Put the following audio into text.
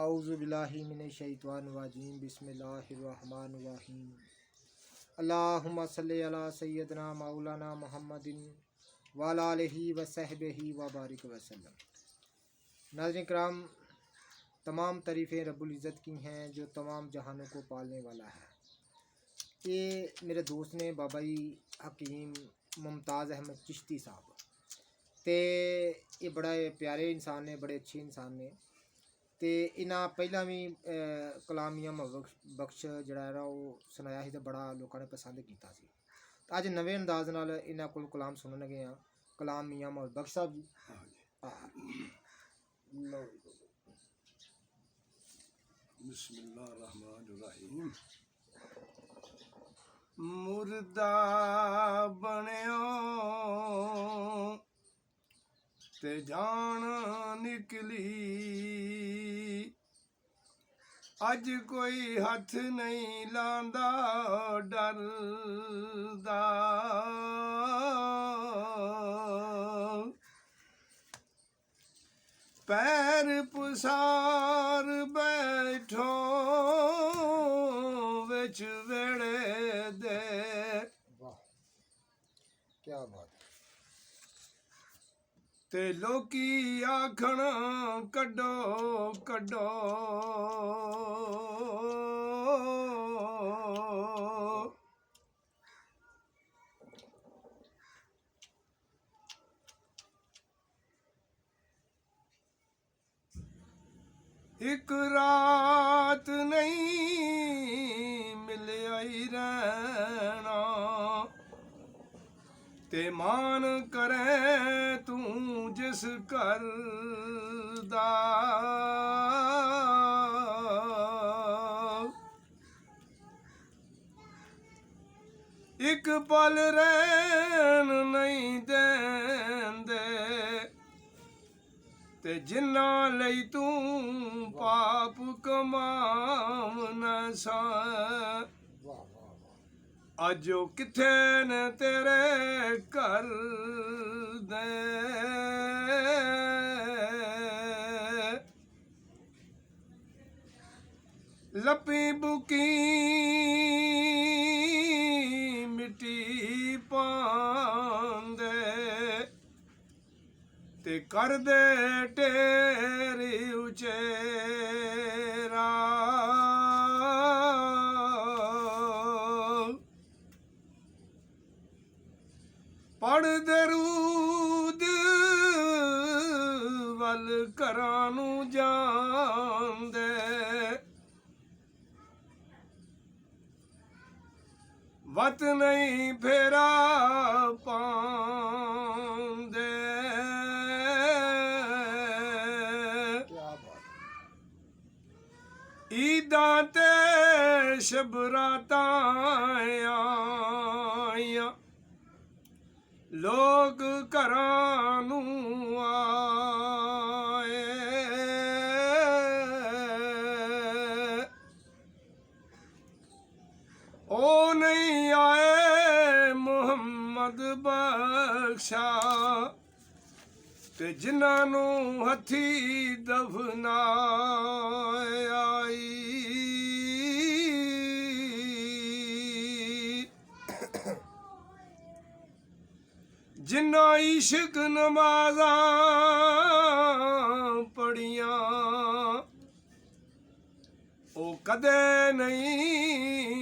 औज़ु बिल्लाहि मिनश शैतानिर रजीम बिस्मिल्लाहिर रहमानिर रहीम अल्लाहुम्मा सल्लि अला सय्यदना मौलाना मुहम्मदिन व अला आलिहि व सहबिहि व बारिक वसल्लम। नाज़रीन किराम, तमाम तारीफ़ें रब्बुल इज़्ज़त की हैं जो तमाम जहानों को पालने वाला है। ये मेरे दोस्त ने बाबा जी हकीम मुमताज़ अहमद चिश्ती साहब ते ये बड़ा प्यारे इंसान ने, बड़े अच्छे इंसान ने ते इन्हां पहला भी कलाम मियां बख्श जड़ा है वो सुनाया ही तो बड़ा लोगों ने पसंद किया सी। अज नवे अंदाज नाल इन्हां कोल कलाम सुनन लगे हैं। कलाम मियां बख्श साहब जी। बिस्मिल्लाहिर्रहमानिर्रहीम। मुर्दा बनियो ते जान निकली, अज कोई हथ नहीं लांदा डरदा। पैर पसार बैठो विच वेड़े दे। वाह क्या बात। ते लोकी आखण कड्डो कड्डो, एक रात नहीं मिलिया ही रहना, ते मान करे तू जिस घर दा। एक पल रहन नहीं देंदे ते जिन्ना लई तू पाप कमावना सा। अजो किथे ने तेरे घर दे, लपी बुकी मिट्टी पांदे ते कर दे टेरी उचेरा। पढ़ दरूद वल करानू जांदे, वत नहीं फेरा पांदे। ईदां ते शबरातां आइयां, लोग घरां नू आए। ओ नहीं आए मुहम्मद बख्शा ते जिन्हां नू हथी दफनाया आई। जिन्ना इश्क नमाज़ां पढ़ियां ओ कदे नहीं